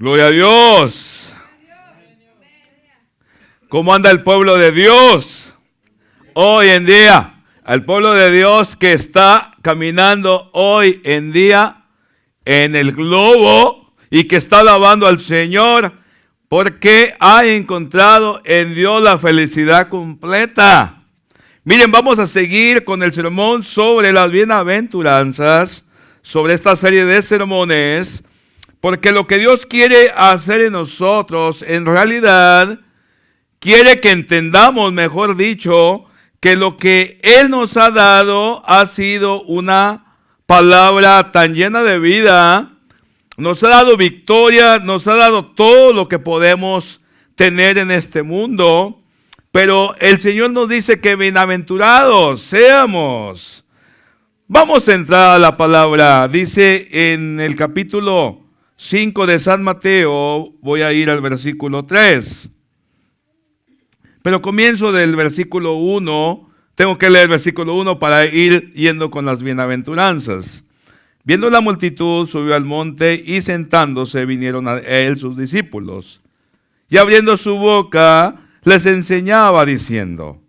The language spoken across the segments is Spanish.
Gloria a Dios. ¿Cómo anda el pueblo de Dios hoy en día? Al pueblo de Dios que está caminando hoy en día en el globo y que está alabando al Señor porque ha encontrado en Dios la felicidad completa. Miren, vamos a seguir con el sermón sobre las bienaventuranzas, sobre esta serie de sermones, porque lo que Dios quiere hacer en nosotros, en realidad, quiere que entendamos, mejor dicho, que lo que Él nos ha dado ha sido una palabra tan llena de vida, nos ha dado victoria, nos ha dado todo lo que podemos tener en este mundo, pero el Señor nos dice que bienaventurados seamos. Vamos a entrar a la palabra. Dice en el capítulo 5 de San Mateo, voy a ir al versículo 3. Pero comienzo del versículo 1, tengo que leer el versículo 1 para ir yendo con las bienaventuranzas. Viendo la multitud, subió al monte y sentándose vinieron a él sus discípulos. Y abriendo su boca, les enseñaba diciendo: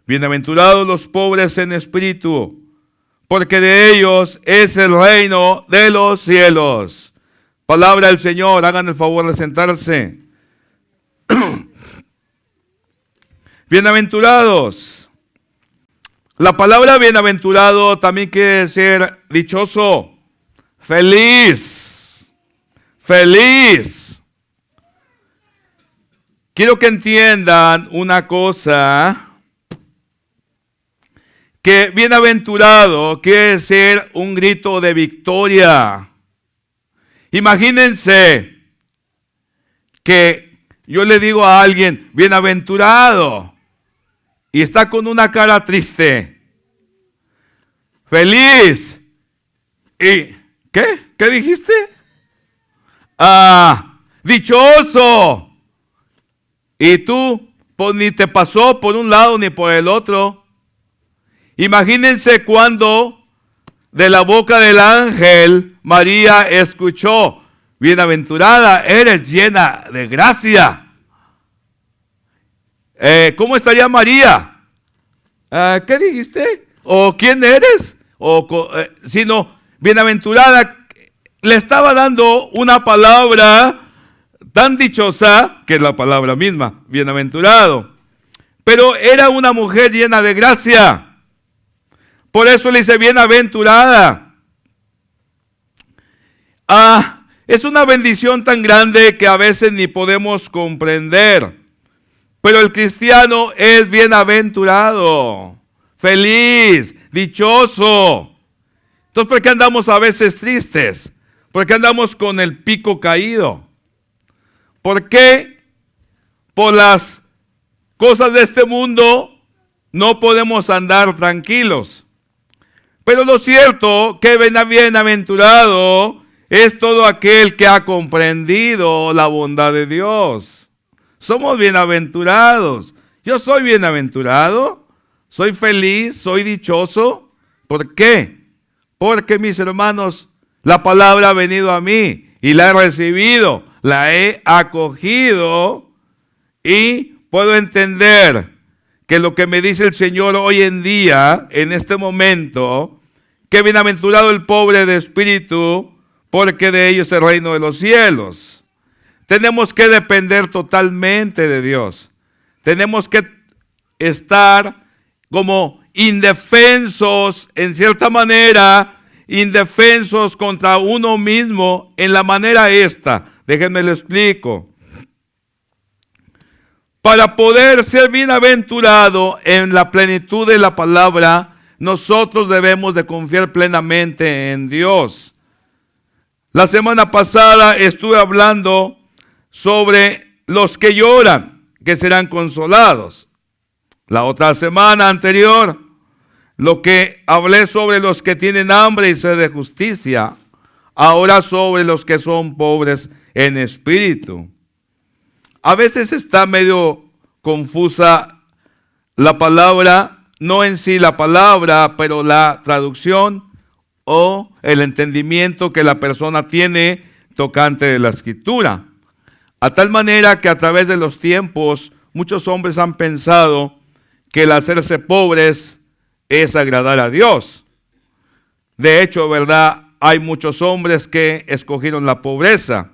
bienaventurados los pobres en espíritu, porque de ellos es el reino de los cielos. Palabra del Señor, hagan el favor de sentarse. Bienaventurados. La palabra bienaventurado también quiere decir dichoso, feliz, feliz. Quiero que entiendan una cosa, que bienaventurado quiere decir un grito de victoria. Imagínense que yo le digo a alguien, bienaventurado, y está con una cara triste, feliz. ¿Y qué? ¿Qué dijiste? Dichoso. Y tú, pues ni te pasó por un lado ni por el otro. Imagínense cuando de la boca del ángel María escuchó: bienaventurada eres, llena de gracia. ¿Cómo estaría María? ¿Qué dijiste? ¿O quién eres? Sino, bienaventurada, le estaba dando una palabra tan dichosa, que es la palabra misma, bienaventurado. Pero era una mujer llena de gracia. Por eso le dice bienaventurada. Es una bendición tan grande que a veces ni podemos comprender. Pero el cristiano es bienaventurado, feliz, dichoso. Entonces, ¿por qué andamos a veces tristes? ¿Por qué andamos con el pico caído? ¿Por qué por las cosas de este mundo no podemos andar tranquilos? Pero lo cierto que bienaventurado es todo aquel que ha comprendido la bondad de Dios. Somos bienaventurados. Yo soy bienaventurado, soy feliz, soy dichoso. ¿Por qué? Porque, mis hermanos, la palabra ha venido a mí y la he recibido, la he acogido y puedo entender que lo que me dice el Señor hoy en día, en este momento, que bienaventurado el pobre de espíritu, porque de ellos es el reino de los cielos. Tenemos que depender totalmente de Dios. Tenemos que estar como indefensos, en cierta manera, indefensos contra uno mismo en la manera esta. Déjenme lo explico. Para poder ser bienaventurado en la plenitud de la palabra, nosotros debemos de confiar plenamente en Dios. La semana pasada estuve hablando sobre los que lloran, que serán consolados. La otra semana anterior, lo que hablé sobre los que tienen hambre y sed de justicia. Ahora sobre los que son pobres en espíritu. A veces está medio confusa la palabra, no en sí la palabra, pero la traducción o el entendimiento que la persona tiene tocante de la Escritura. A tal manera que a través de los tiempos muchos hombres han pensado que el hacerse pobres es agradar a Dios. De hecho, ¿verdad? Hay muchos hombres que escogieron la pobreza.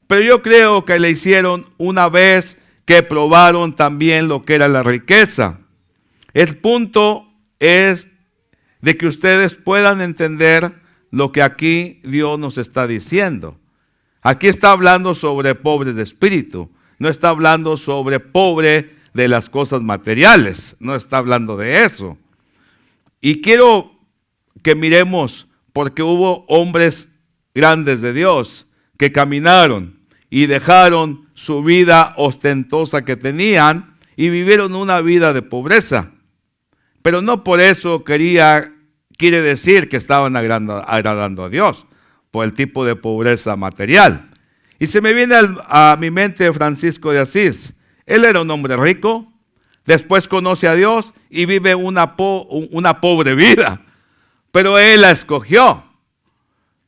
Pero yo creo que le hicieron una vez que probaron también lo que era la riqueza. El punto es de que ustedes puedan entender lo que aquí Dios nos está diciendo. Aquí está hablando sobre pobres de espíritu. No está hablando sobre pobre de las cosas materiales. No está hablando de eso. Y quiero que miremos, porque hubo hombres grandes de Dios que caminaron y dejaron su vida ostentosa que tenían y vivieron una vida de pobreza. Pero no por eso quiere decir que estaban agradando a Dios, por el tipo de pobreza material. Y se me viene a mi mente Francisco de Asís. Él era un hombre rico, después conoce a Dios y vive una pobre vida. Pero él la escogió.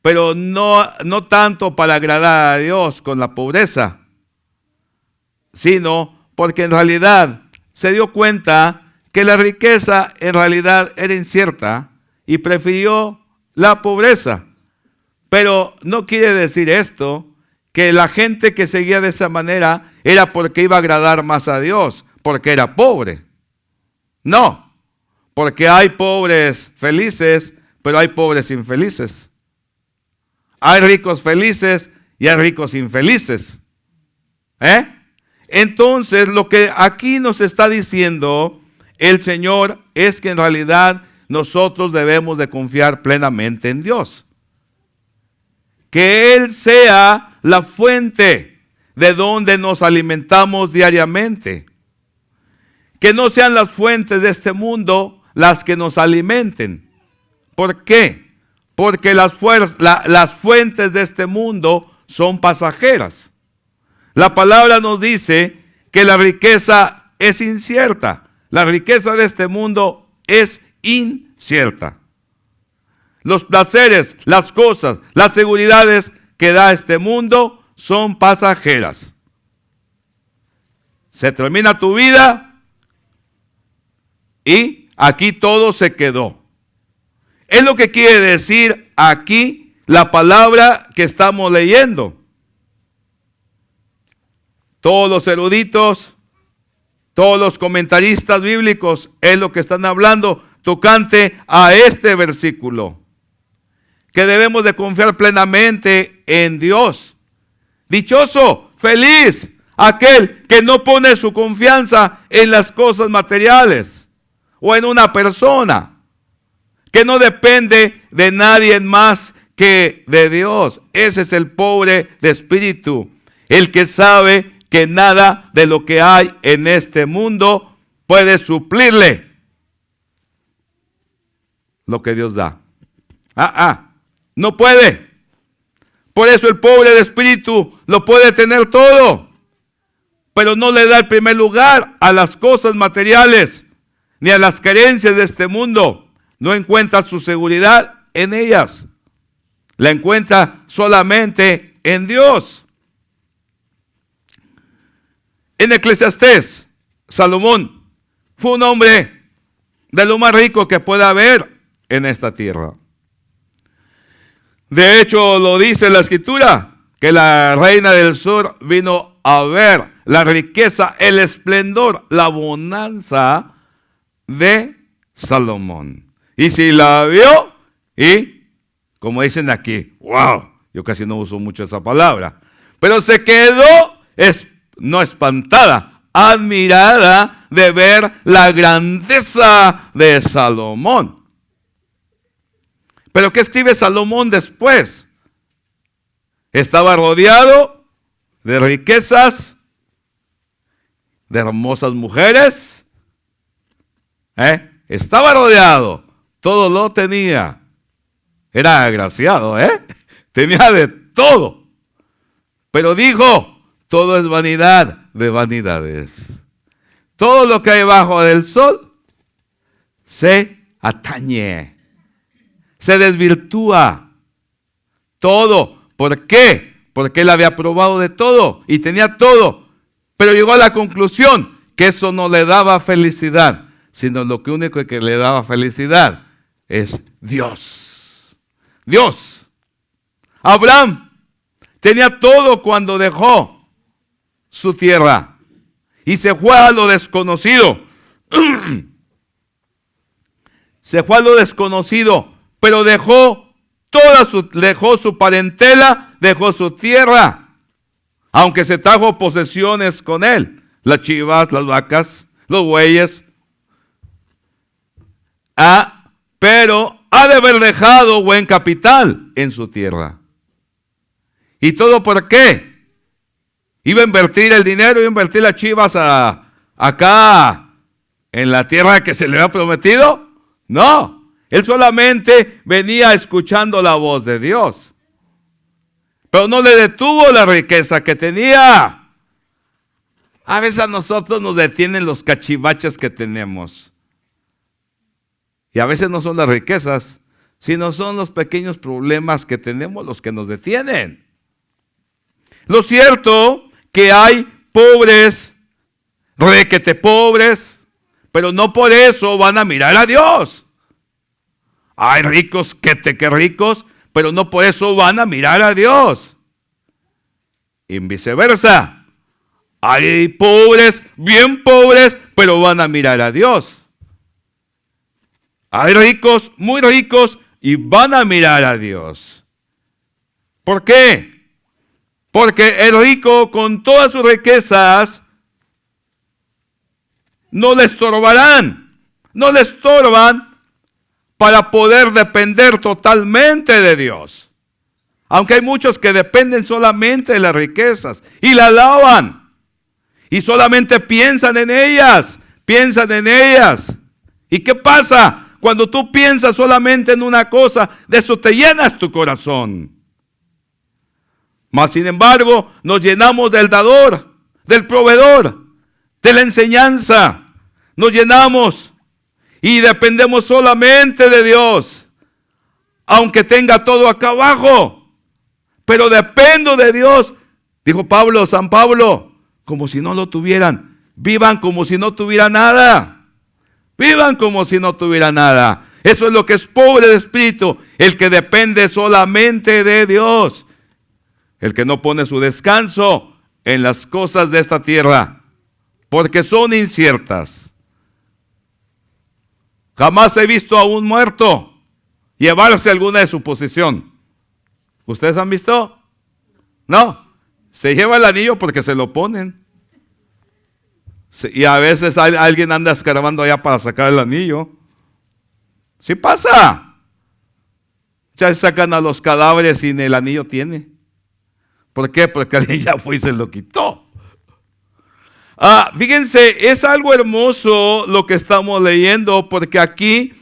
Pero no tanto para agradar a Dios con la pobreza, sino porque en realidad se dio cuenta que la riqueza en realidad era incierta y prefirió la pobreza. Pero no quiere decir esto que la gente que seguía de esa manera era porque iba a agradar más a Dios, porque era pobre. No, porque hay pobres felices, pero hay pobres infelices. Hay ricos felices y hay ricos infelices. Entonces, lo que aquí nos está diciendo el Señor es que en realidad nosotros debemos de confiar plenamente en Dios. Que Él sea la fuente de donde nos alimentamos diariamente. Que no sean las fuentes de este mundo las que nos alimenten. ¿Por qué? Porque las fuentes de este mundo son pasajeras. La palabra nos dice que la riqueza es incierta. La riqueza de este mundo es incierta. Los placeres, las cosas, las seguridades que da este mundo son pasajeras. Se termina tu vida y aquí todo se quedó. Es lo que quiere decir aquí la palabra que estamos leyendo. Todos los eruditos, todos los comentaristas bíblicos es lo que están hablando tocante a este versículo. Que debemos de confiar plenamente en Dios. Dichoso, feliz, aquel que no pone su confianza en las cosas materiales o en una persona. Que no depende de nadie más que de Dios. Ese es el pobre de espíritu, el que sabe que nada de lo que hay en este mundo puede suplirle lo que Dios da. No puede. Por eso el pobre de espíritu lo puede tener todo, pero no le da el primer lugar a las cosas materiales ni a las carencias de este mundo. No encuentra su seguridad en ellas. La encuentra solamente en Dios. En Eclesiastés, Salomón fue un hombre de lo más rico que pueda haber en esta tierra. De hecho, lo dice la Escritura, que la reina del sur vino a ver la riqueza, el esplendor, la bonanza de Salomón. Y si la vio, y como dicen aquí, wow, yo casi no uso mucho esa palabra, pero se quedó, no espantada, admirada de ver la grandeza de Salomón. Pero ¿qué escribe Salomón después? Estaba rodeado de riquezas, de hermosas mujeres. Estaba rodeado, todo lo tenía. Era agraciado, tenía de todo. Pero dijo, todo es vanidad de vanidades. Todo lo que hay bajo del sol se atañe, se desvirtúa. Todo. ¿Por qué? Porque él había probado de todo y tenía todo. Pero llegó a la conclusión que eso no le daba felicidad, sino lo único que le daba felicidad es Dios. Dios. Abraham tenía todo cuando dejó su tierra y se fue a lo desconocido. Se fue a lo desconocido, pero dejó su parentela, dejó su tierra, aunque se trajo posesiones con él, las chivas, las vacas, los bueyes. Pero ha de haber dejado buen capital en su tierra. ¿Y todo por qué? Iba a invertir el dinero, iba a invertir las chivas acá en la tierra que se le había prometido. No, él solamente venía escuchando la voz de Dios. Pero no le detuvo la riqueza que tenía. A veces a nosotros nos detienen los cachivaches que tenemos. Y a veces no son las riquezas, sino son los pequeños problemas que tenemos los que nos detienen. Lo cierto que hay pobres, requete pobres, pero no por eso van a mirar a Dios. Hay ricos, que ricos, pero no por eso van a mirar a Dios. Y viceversa. Hay pobres, bien pobres, pero van a mirar a Dios. Hay ricos, muy ricos, y van a mirar a Dios. ¿Por qué? Porque el rico con todas sus riquezas no le estorbarán. No le estorban para poder depender totalmente de Dios. Aunque hay muchos que dependen solamente de las riquezas y la alaban. Y solamente piensan en ellas. ¿Y qué pasa? Cuando tú piensas solamente en una cosa, de eso te llenas tu corazón. Mas sin embargo, nos llenamos del dador, del proveedor, de la enseñanza. Nos llenamos y dependemos solamente de Dios. Aunque tenga todo acá abajo. Pero dependo de Dios. Dijo San Pablo, como si no lo tuvieran. Vivan como si no tuvieran nada. Vivan como si no tuviera nada. Eso es lo que es pobre de espíritu, el que depende solamente de Dios. El que no pone su descanso en las cosas de esta tierra, porque son inciertas. Jamás he visto a un muerto llevarse alguna de su posesión. ¿Ustedes han visto? No. Se lleva el anillo porque se lo ponen. Y a veces alguien anda escarbando allá para sacar el anillo. Sí pasa. Ya sacan a los cadáveres y ni el anillo tiene. ¿Por qué? Porque alguien ya fue y se lo quitó. Fíjense, es algo hermoso lo que estamos leyendo, porque aquí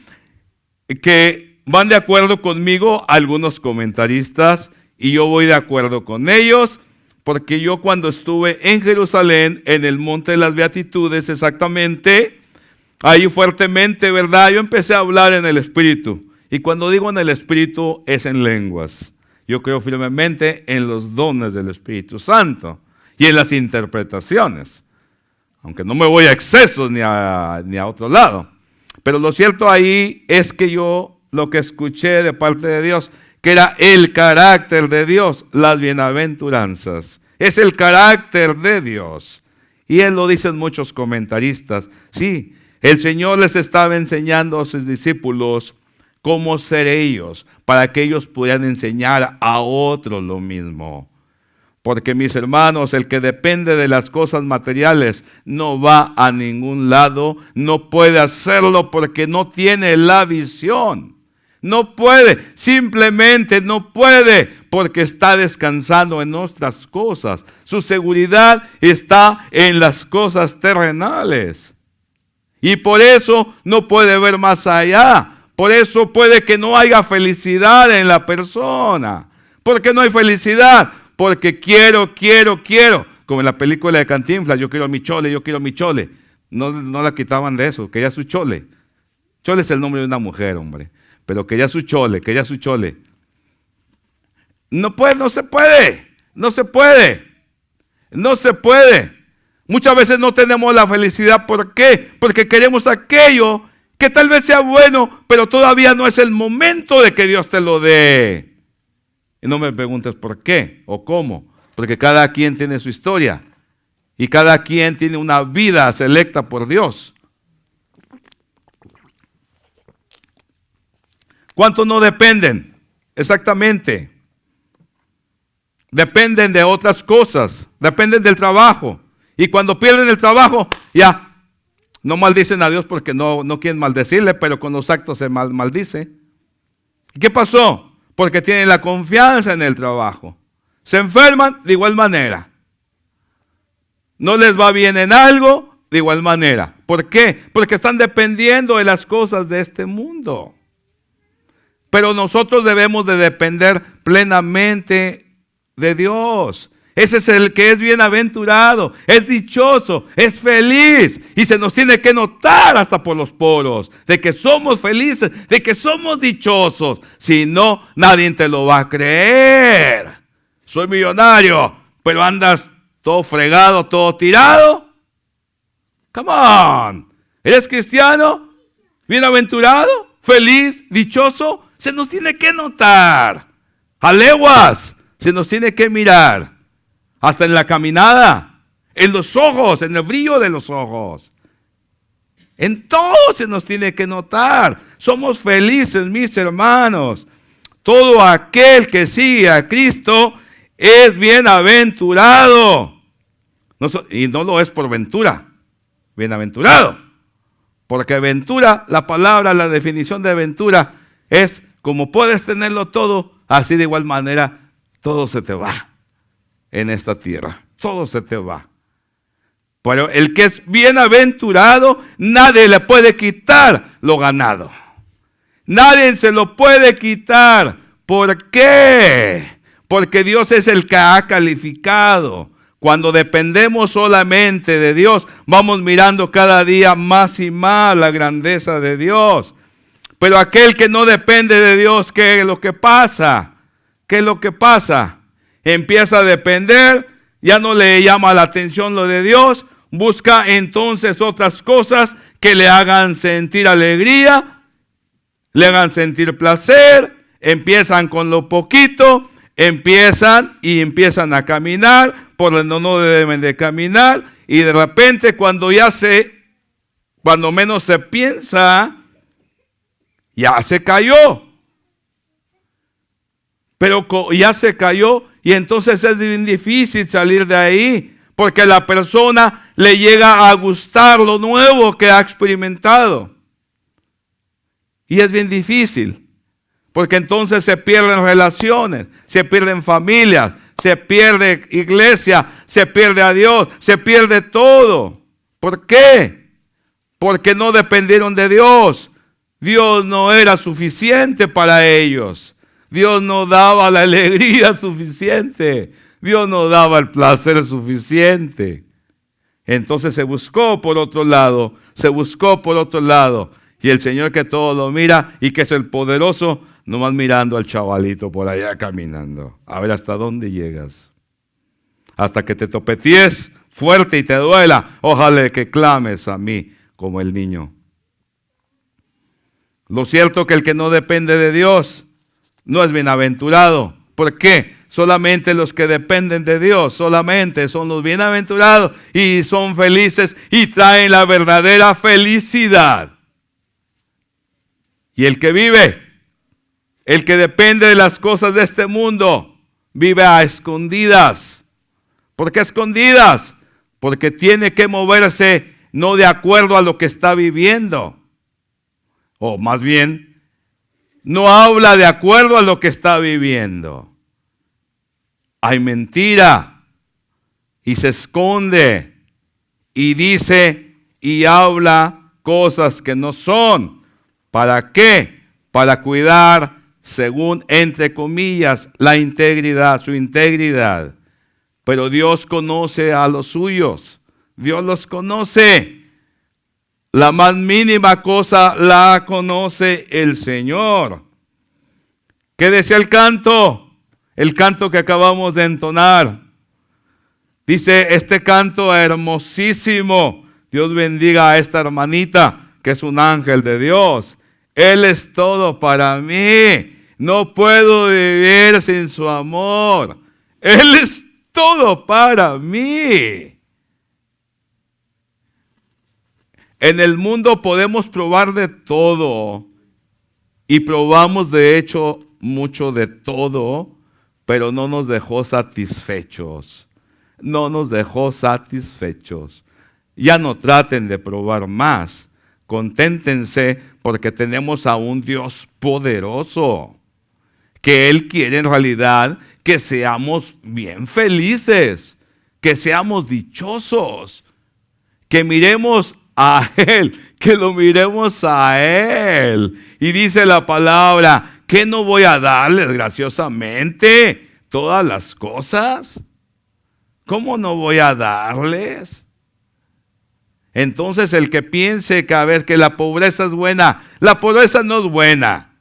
que van de acuerdo conmigo algunos comentaristas y yo voy de acuerdo con ellos. Porque yo cuando estuve en Jerusalén, en el Monte de las Beatitudes exactamente, ahí fuertemente, ¿verdad? Yo empecé a hablar en el Espíritu. Y cuando digo en el Espíritu, es en lenguas. Yo creo firmemente en los dones del Espíritu Santo y en las interpretaciones. Aunque no me voy a excesos ni a otro lado. Pero lo cierto ahí es que yo lo que escuché de parte de Dios, que era el carácter de Dios, las bienaventuranzas. Es el carácter de Dios. Y él lo dicen muchos comentaristas. Sí, el Señor les estaba enseñando a sus discípulos cómo ser ellos, para que ellos pudieran enseñar a otros lo mismo. Porque mis hermanos, el que depende de las cosas materiales no va a ningún lado, no puede hacerlo porque no tiene la visión. No puede, simplemente no puede, porque está descansando en otras cosas. Su seguridad está en las cosas terrenales. Y por eso no puede ver más allá. Por eso puede que no haya felicidad en la persona. ¿Por qué no hay felicidad? Porque quiero. Como en la película de Cantinflas, yo quiero mi chole. No la quitaban de eso, quería su chole. Chole es el nombre de una mujer, hombre. Pero quería su chole. No se puede. No se puede. No se puede. Muchas veces no tenemos la felicidad. ¿Por qué? Porque queremos aquello que tal vez sea bueno, pero todavía no es el momento de que Dios te lo dé. Y no me preguntes por qué o cómo, porque cada quien tiene su historia y cada quien tiene una vida selecta por Dios. ¿Cuántos no dependen? Exactamente. Dependen de otras cosas, dependen del trabajo. Y cuando pierden el trabajo, ya, no maldicen a Dios porque no quieren maldecirle, pero con los actos se maldice. ¿Qué pasó? Porque tienen la confianza en el trabajo. Se enferman de igual manera. No les va bien en algo, de igual manera. ¿Por qué? Porque están dependiendo de las cosas de este mundo. Pero nosotros debemos de depender plenamente de Dios. Ese es el que es bienaventurado, es dichoso, es feliz. Y se nos tiene que notar hasta por los poros de que somos felices, de que somos dichosos. Si no, nadie te lo va a creer. Soy millonario, pero andas todo fregado, todo tirado. Come on. ¿Eres cristiano? ¿Bienaventurado? ¿Feliz? ¿Dichoso? Se nos tiene que notar. A leguas se nos tiene que mirar. Hasta en la caminada, en los ojos, en el brillo de los ojos. En todo se nos tiene que notar. Somos felices, mis hermanos. Todo aquel que sigue a Cristo es bienaventurado. Y no lo es por ventura. Bienaventurado. Porque ventura, la palabra, la definición de ventura es como puedes tenerlo todo, así de igual manera todo se te va. En esta tierra, todo se te va. Pero el que es bienaventurado, nadie le puede quitar lo ganado. Nadie se lo puede quitar. ¿Por qué? Porque Dios es el que ha calificado. Cuando dependemos solamente de Dios, vamos mirando cada día más y más la grandeza de Dios. Pero aquel que no depende de Dios, ¿qué es lo que pasa? ¿Qué es lo que pasa? Empieza a depender, ya no le llama la atención lo de Dios, busca entonces otras cosas que le hagan sentir alegría, le hagan sentir placer, empiezan con lo poquito, empiezan a caminar por donde no deben de caminar, y de repente cuando menos se piensa, ya se cayó. Pero ya se cayó y entonces es bien difícil salir de ahí, porque a la persona le llega a gustar lo nuevo que ha experimentado. Y es bien difícil, porque entonces se pierden relaciones, se pierden familias, se pierde iglesia, se pierde a Dios, se pierde todo. ¿Por qué? Porque no dependieron de Dios. Dios no era suficiente para ellos. Dios no daba la alegría suficiente. Dios no daba el placer suficiente. Entonces se buscó por otro lado. Y el Señor que todo lo mira y que es el poderoso, nomás mirando al chavalito por allá caminando. A ver hasta dónde llegas. Hasta que te topetees fuerte y te duela. Ojalá que clames a mí como el niño. Lo cierto que el que no depende de Dios no es bienaventurado. ¿Por qué? Solamente los que dependen de Dios, solamente son los bienaventurados y son felices y traen la verdadera felicidad. Y el que depende de las cosas de este mundo, vive a escondidas. ¿Por qué escondidas? Porque tiene que moverse no de acuerdo a lo que está viviendo. O más bien, no habla de acuerdo a lo que está viviendo. Hay mentira y se esconde y dice y habla cosas que no son. ¿Para qué? Para cuidar, según entre comillas, la integridad, su integridad. Pero Dios conoce a los suyos. Dios los conoce. La más mínima cosa la conoce el Señor. ¿Qué decía el canto? el canto que acabamos de entonar. Dice, este canto hermosísimo. Dios bendiga a esta hermanita, que es un ángel de Dios. Él es todo para mí. No puedo vivir sin su amor. Él es todo para mí. En el mundo podemos probar de todo. Y probamos de hecho mucho de todo, pero no nos dejó satisfechos. No nos dejó satisfechos. Ya no traten de probar más. Conténtense porque tenemos a un Dios poderoso, que Él quiere en realidad que seamos bien felices, que seamos dichosos, que miremos a Él, que lo miremos a Él. Y dice la palabra, ¿qué no voy a darles graciosamente? ¿Todas las cosas? ¿Cómo no voy a darles? Entonces el que piense cada vez que la pobreza es buena, la pobreza no es buena.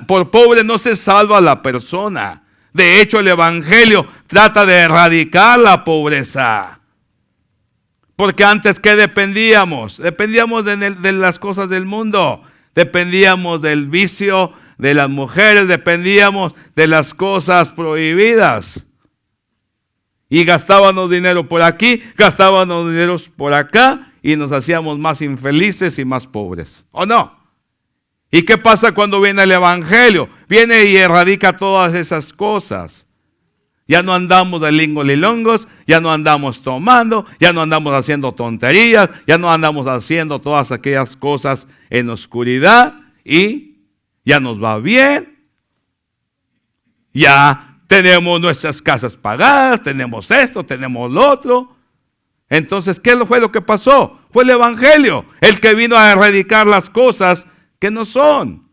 Por pobre no se salva la persona. De hecho, el Evangelio trata de erradicar la pobreza. Porque antes, ¿qué dependíamos? Dependíamos de las cosas del mundo. Dependíamos del vicio, de las mujeres, dependíamos de las cosas prohibidas. Y gastábamos dinero por aquí, gastábamos dinero por acá y nos hacíamos más infelices y más pobres. ¿O no? ¿Y qué pasa cuando viene el Evangelio? Viene y erradica todas esas cosas. Ya no andamos de lingolilongos, ya no andamos tomando, ya no andamos haciendo tonterías, ya no andamos haciendo todas aquellas cosas en oscuridad y ya nos va bien. Ya tenemos nuestras casas pagadas, tenemos esto, tenemos lo otro. Entonces, ¿qué fue lo que pasó? Fue el Evangelio, el que vino a erradicar las cosas que no son.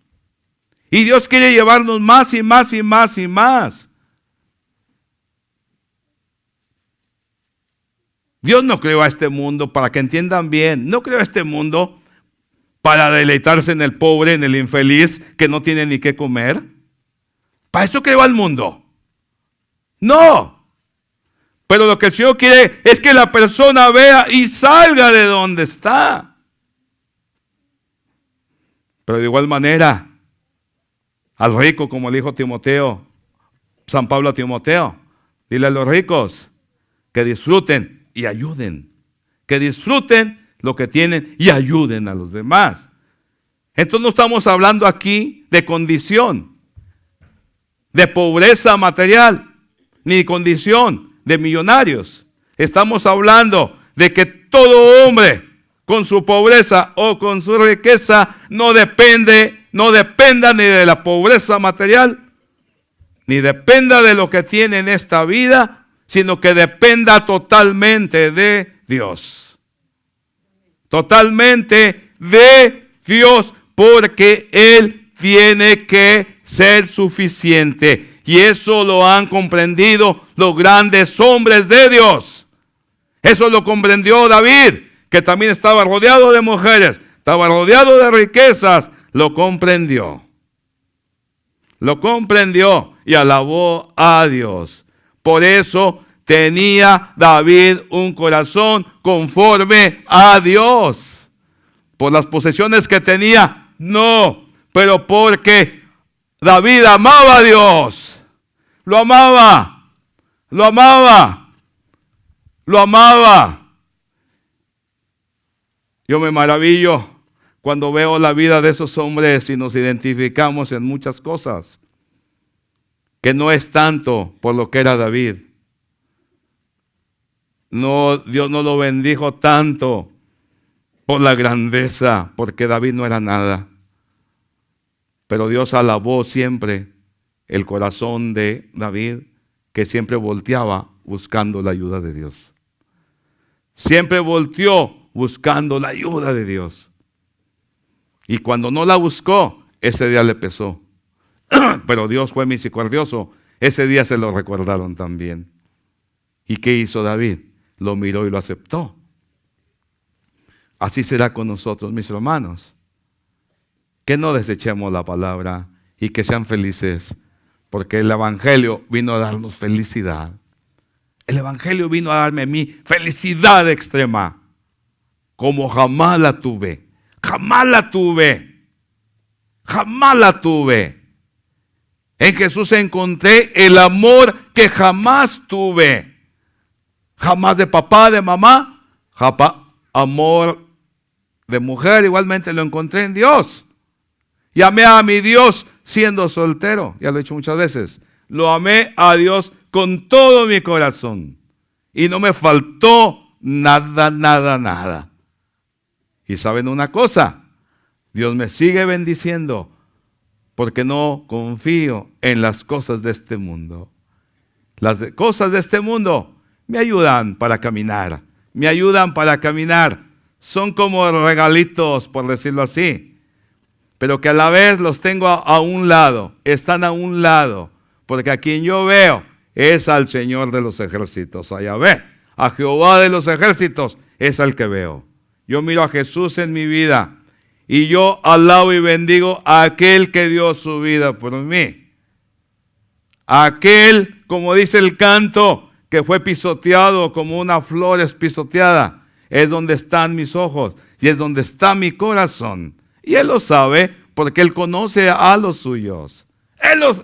Y Dios quiere llevarnos más y más y más y más. Dios no creó a este mundo, para que entiendan bien, no creó a este mundo para deleitarse en el pobre, en el infeliz que no tiene ni qué comer. Para eso creó al mundo. No. Pero lo que el Señor quiere es que la persona vea y salga de donde está. Pero de igual manera, al rico, como le dijo Timoteo, San Pablo a Timoteo, dile a los ricos que disfruten y ayuden. Que disfruten lo que tienen y ayuden a los demás. Entonces no estamos hablando aquí de condición, de pobreza material, ni condición de millonarios. Estamos hablando de que todo hombre con su pobreza o con su riqueza no dependa ni de la pobreza material, ni dependa de lo que tiene en esta vida, sino que dependa totalmente de Dios. Totalmente de Dios, porque Él tiene que ser suficiente. Y eso lo han comprendido los grandes hombres de Dios. Eso lo comprendió David, que también estaba rodeado de mujeres, estaba rodeado de riquezas, lo comprendió. Lo comprendió y alabó a Dios. Por eso tenía David un corazón conforme a Dios. Por las posesiones que tenía, no, pero porque David amaba a Dios. Lo amaba, lo amaba, lo amaba. Yo me maravillo cuando veo la vida de esos hombres y nos identificamos en muchas cosas, que no es tanto por lo que era David. No, Dios no lo bendijo tanto por la grandeza, porque David no era nada. Pero Dios alabó siempre el corazón de David, que siempre volteaba buscando la ayuda de Dios. Siempre volteó buscando la ayuda de Dios. Y cuando no la buscó, ese día le pesó. Pero Dios fue misericordioso. Ese día se lo recordaron también. ¿Y qué hizo David? Lo miró y lo aceptó. Así será con nosotros, mis hermanos. Que no desechemos la palabra y que sean felices Porque el Evangelio vino a darnos felicidad. El Evangelio vino a darme a mí felicidad extrema, como jamás la tuve. Jamás la tuve. Jamás la tuve. En Jesús encontré el amor que jamás tuve. Jamás de papá, de mamá. Amor de mujer igualmente lo encontré en Dios. Y amé a mi Dios siendo soltero. Ya lo he dicho muchas veces. Lo amé a Dios con todo mi corazón. Y no me faltó nada, nada, nada. Y saben una cosa, Dios me sigue bendiciendo porque no confío en las cosas de este mundo. Las cosas de este mundo me ayudan para caminar. Me ayudan para caminar. Son como regalitos, por decirlo así. Pero que a la vez los tengo a un lado. Están a un lado. Porque a quien yo veo es al Señor de los ejércitos. A Yahvé, a Jehová de los ejércitos es al que veo. Yo miro a Jesús en mi vida. Y yo alabo y bendigo a aquel que dio su vida por mí. Aquel, como dice el canto, que fue pisoteado como una flor es pisoteada. Es donde están mis ojos y es donde está mi corazón. Y Él lo sabe porque Él conoce a los suyos.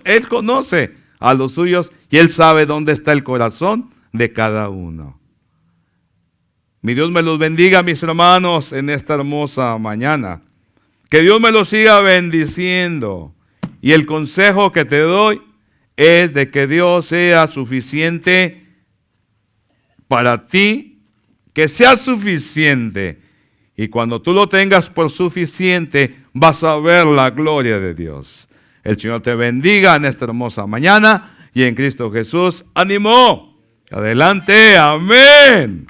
Él conoce a los suyos y Él sabe dónde está el corazón de cada uno. Mi Dios me los bendiga, mis hermanos, en esta hermosa mañana. Que Dios me los siga bendiciendo. Y el consejo que te doy es de que Dios sea suficiente para ti, que sea suficiente. Y cuando tú lo tengas por suficiente, vas a ver la gloria de Dios. El Señor te bendiga en esta hermosa mañana y en Cristo Jesús. ¡Ánimo! Adelante, amén.